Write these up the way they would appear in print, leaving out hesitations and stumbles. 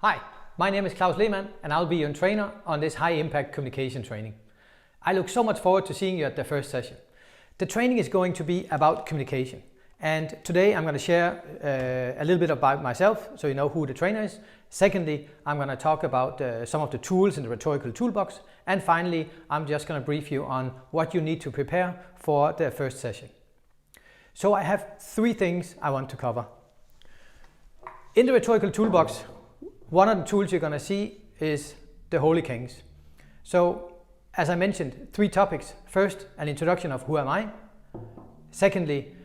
Hi, my name is Claus Lehmann and I'll be your trainer on this high impact communication training. I look so much forward to seeing you at the first session. The training is going to be about communication, and today I'm going to share a little bit about myself so you know who the trainer is. Secondly, I'm going to talk about some of the tools in the rhetorical toolbox, and finally I'm just going to brief you on what you need to prepare for the first session. So I have three things I want to cover. In the rhetorical toolbox, one of the tools you're going to see is the Holy Kings. So, as I mentioned, three topics. First, an introduction of who am I. Secondly,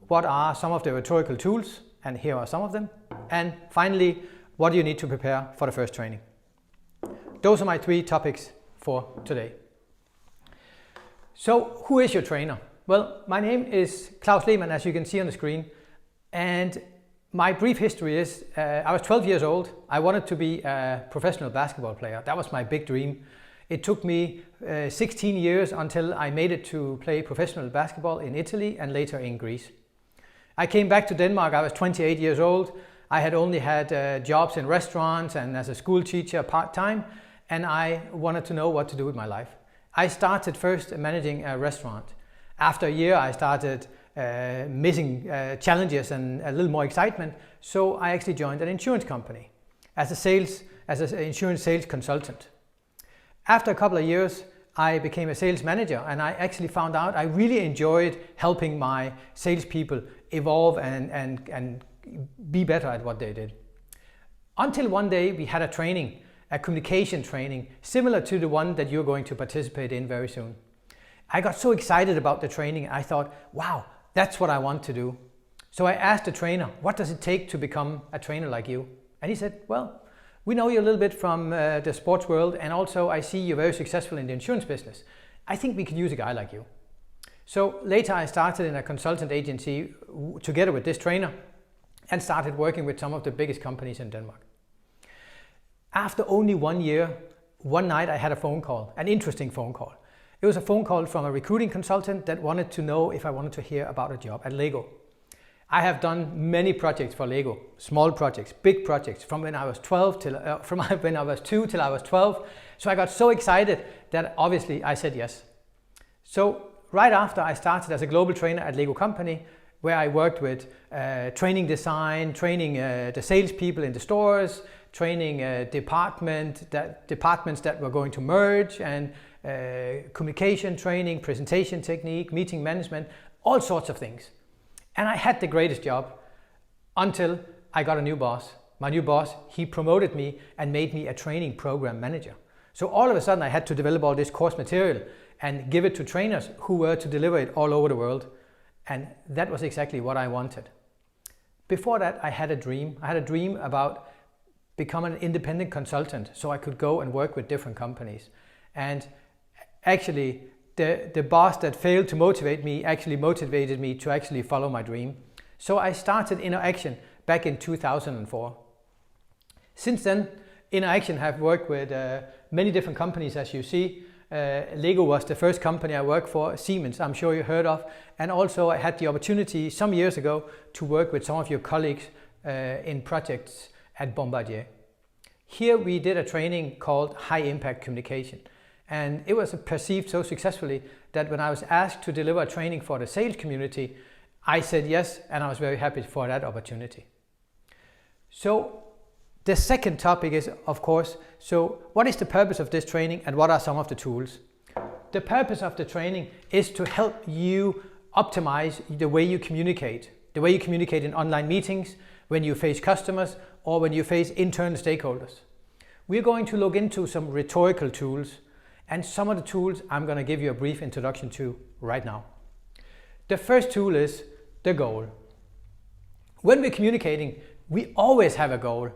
what are some of the rhetorical tools, and here are some of them. And finally, what do you need to prepare for the first training. Those are my three topics for today. So, who is your trainer? Well, my name is Claus Lehmann, as you can see on the screen, and my brief history is I was 12 years old. I wanted to be a professional basketball player. That was my big dream. It took me 16 years until I made it to play professional basketball in Italy and later in Greece. I came back to Denmark. I was 28 years old. I had only had jobs in restaurants and as a school teacher part-time, and I wanted to know what to do with my life. I started first managing a restaurant. After a year, I started missing challenges and a little more excitement, so I actually joined an insurance company as an insurance sales consultant. After a couple of years, I became a sales manager, and I actually found out I really enjoyed helping my salespeople evolve and be better at what they did. Until one day we had a communication training, similar to the one that you're going to participate in very soon. I got so excited about the training, I thought, wow, that's what I want to do. So I asked the trainer, what does it take to become a trainer like you? And he said, well, we know you a little bit from the sports world, and also I see you're very successful in the insurance business. I think we could use a guy like you. So later I started in a consultant agency together with this trainer and started working with some of the biggest companies in Denmark. After only 1 year, one night I had a phone call, an interesting phone call. It was a phone call from a recruiting consultant that wanted to know if I wanted to hear about a job at Lego. I have done many projects for Lego, small projects, big projects, from when I was 2 till I was 12. So I got so excited that obviously I said yes. So right after I started as a global trainer at Lego Company, where I worked with training design, training the salespeople in the stores, training departments that were going to merge, and communication training, presentation technique, meeting management, all sorts of things. And I had the greatest job until I got a new boss. My new boss, he promoted me and made me a training program manager. So all of a sudden I had to develop all this course material and give it to trainers who were to deliver it all over the world. And that was exactly what I wanted. Before that, I had a dream. I had a dream about becoming an independent consultant so I could go and work with different companies. And actually, the boss that failed to motivate me actually motivated me to actually follow my dream. So I started InnoAction back in 2004. Since then, InnoAction have worked with many different companies, as you see. Lego was the first company I worked for, Siemens, I'm sure you heard of. And also I had the opportunity some years ago to work with some of your colleagues in projects at Bombardier. Here we did a training called High Impact Communication. And it was perceived so successfully that when I was asked to deliver a training for the sales community, I said yes, and I was very happy for that opportunity. So the second topic is, of course, so what is the purpose of this training and what are some of the tools? The purpose of the training is to help you optimize the way you communicate in online meetings, when you face customers, or when you face internal stakeholders. We're going to look into some rhetorical tools, and some of the tools I'm going to give you a brief introduction to right now. The first tool is the goal. When we're communicating, we always have a goal.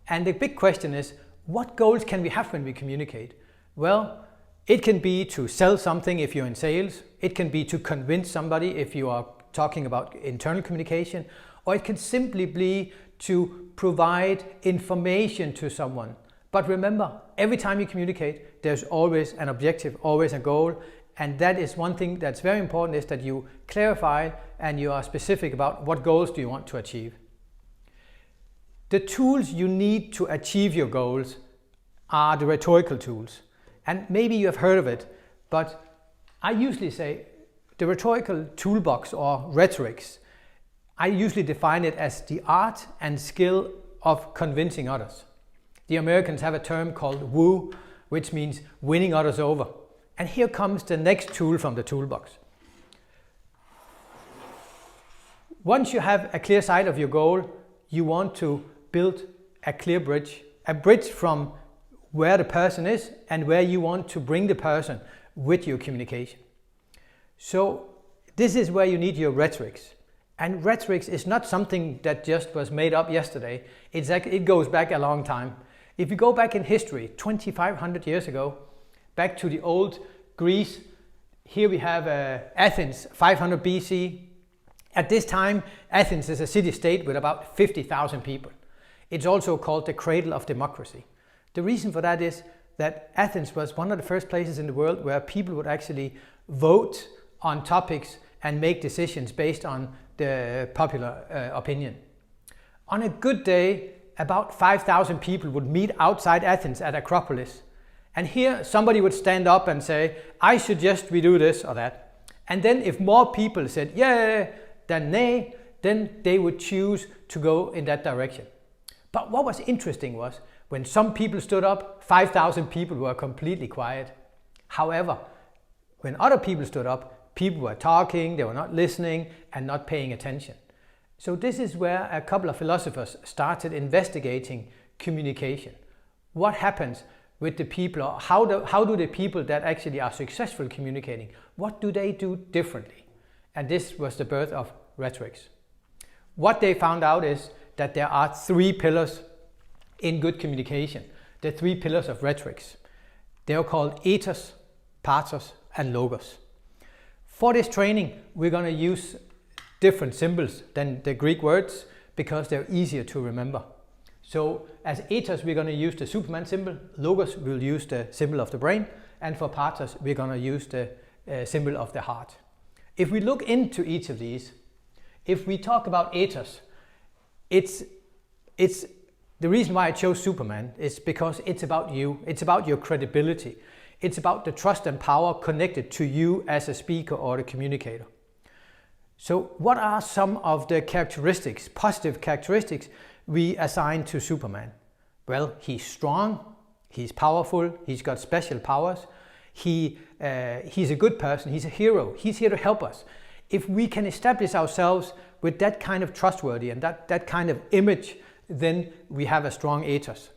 And the big question is, what goals can we have when we communicate? Well, it can be to sell something if you're in sales. It can be to convince somebody if you are talking about internal communication. Or it can simply be to provide information to someone. But remember, every time you communicate, there's always an objective, always a goal. And that is one thing that's very important, is that you clarify and you are specific about what goals do you want to achieve. The tools you need to achieve your goals are the rhetorical tools. And maybe you have heard of it, but I usually say the rhetorical toolbox or rhetorics, I usually define it as the art and skill of convincing others. The Americans have a term called woo, which means winning others over. And here comes the next tool from the toolbox. Once you have a clear sight of your goal, you want to build a clear bridge, a bridge from where the person is and where you want to bring the person with your communication. So this is where you need your rhetorics. And rhetorics is not something that just was made up yesterday. It goes back a long time. If you go back in history, 2,500 years ago, back to the old Greece, here we have Athens, 500 BC. At this time, Athens is a city-state with about 50,000 people. It's also called the cradle of democracy. The reason for that is that Athens was one of the first places in the world where people would actually vote on topics and make decisions based on the popular opinion. On a good day, about 5,000 people would meet outside Athens at Acropolis. And here somebody would stand up and say, I suggest we do this or that. And then if more people said yeah than nay, then they would choose to go in that direction. But what was interesting was when some people stood up, 5,000 people were completely quiet. However, when other people stood up, people were talking, they were not listening and not paying attention. So this is where a couple of philosophers started investigating communication. What happens with the people, or how do the people that actually are successful communicating, what do they do differently? And this was the birth of rhetorics. What they found out is that there are three pillars in good communication, the three pillars of rhetorics. They are called ethos, pathos, and logos. For this training, we're going to use different symbols than the Greek words because they're easier to remember. So as ethos, we're going to use the Superman symbol. Logos, we'll use the symbol of the brain. And for pathos, we're going to use the symbol of the heart. If we look into each of these, if we talk about ethos, it's the reason why I chose Superman is because it's about you. It's about your credibility. It's about the trust and power connected to you as a speaker or a communicator. So what are some of the characteristics, positive characteristics we assign to Superman? Well, he's strong, he's powerful, he's got special powers, he's a good person, he's a hero, he's here to help us. If we can establish ourselves with that kind of trustworthy and that kind of image, then we have a strong ethos.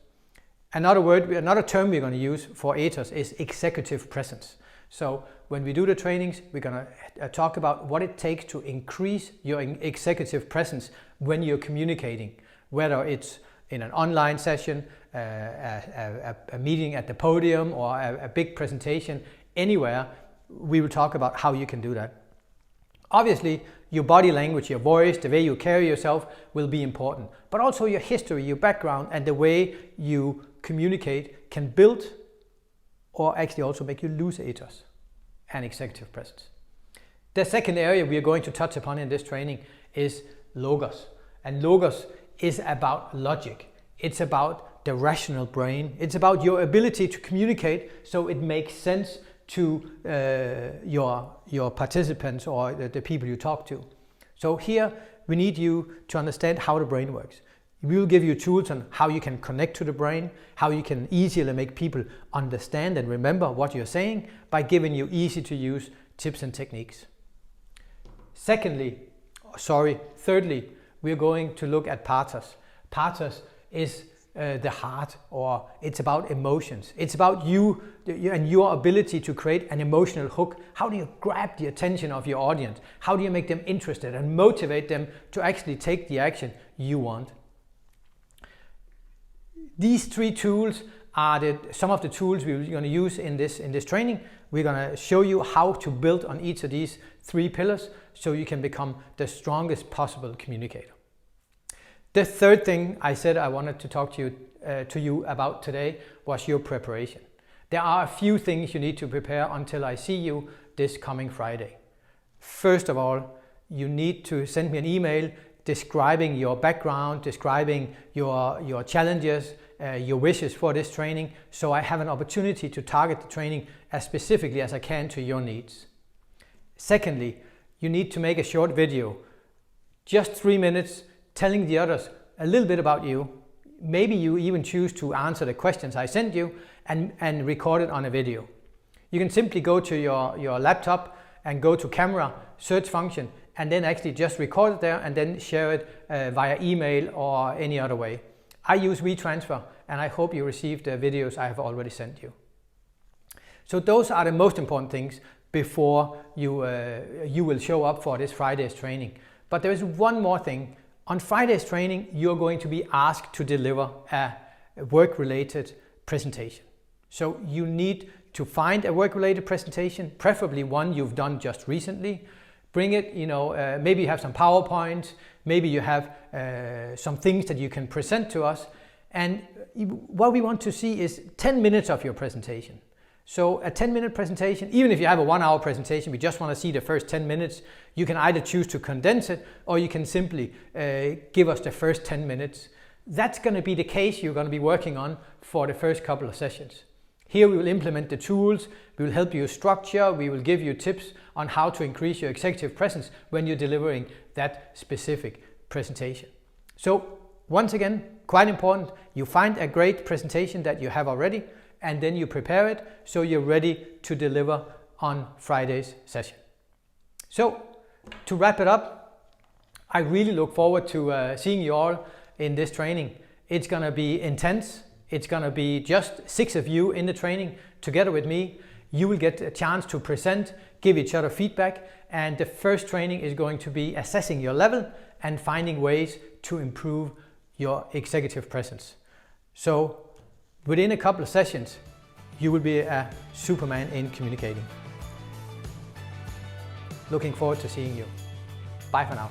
Another term we're going to use for ethos is executive presence. So when we do the trainings, we're going to talk about what it takes to increase your executive presence when you're communicating, whether it's in an online session, a meeting at the podium, or a big presentation, anywhere, we will talk about how you can do that. Obviously, your body language, your voice, the way you carry yourself will be important, but also your history, your background, and the way you communicate can build or actually also make you lose ethos and executive presence. The second area we are going to touch upon in this training is logos. And logos is about logic. It's about the rational brain. It's about your ability to communicate so it makes sense to your participants or the people you talk to. So here we need you to understand how the brain works. We will give you tools on how you can connect to the brain, how you can easily make people understand and remember what you're saying by giving you easy to use tips and techniques. Thirdly, we're going to look at pathos. Pathos is the heart, or it's about emotions. It's about you and your ability to create an emotional hook. How do you grab the attention of your audience? How do you make them interested and motivate them to actually take the action you want? These three tools are some of the tools we're going to use in this training. We're going to show you how to build on each of these three pillars so you can become the strongest possible communicator. The third thing I said I wanted to talk to you about today was your preparation. There are a few things you need to prepare until I see you this coming Friday. First of all, you need to send me an email describing your background, describing your challenges, your wishes for this training, so I have an opportunity to target the training as specifically as I can to your needs. Secondly, you need to make a short video, just 3 minutes, telling the others a little bit about you. Maybe you even choose to answer the questions I sent you and record it on a video. You can simply go to your laptop and go to camera, search function, and then actually just record it there and then share it via email or any other way. I use WeTransfer, and I hope you received the videos I have already sent you. So those are the most important things before you will show up for this Friday's training. But there is one more thing. On Friday's training, you're going to be asked to deliver a work-related presentation. So you need to find a work-related presentation, preferably one you've done just recently. Bring it, maybe you have some PowerPoint, maybe you have some things that you can present to us. And what we want to see is 10 minutes of your presentation. So a 10-minute presentation, even if you have a 1-hour presentation, we just want to see the first 10 minutes, you can either choose to condense it or you can simply give us the first 10 minutes. That's going to be the case you're going to be working on for the first couple of sessions. Here we will implement the tools, we will help you structure, we will give you tips on how to increase your executive presence when you're delivering that specific presentation. So once again, quite important, you find a great presentation that you have already, and then you prepare it so you're ready to deliver on Friday's session. So to wrap it up, I really look forward to seeing you all in this training. It's going to be intense. It's going to be just 6 of you in the training together with me. You will get a chance to present, give each other feedback, and the first training is going to be assessing your level and finding ways to improve your executive presence. So within a couple of sessions, you will be a Superman in communicating. Looking forward to seeing you. Bye for now.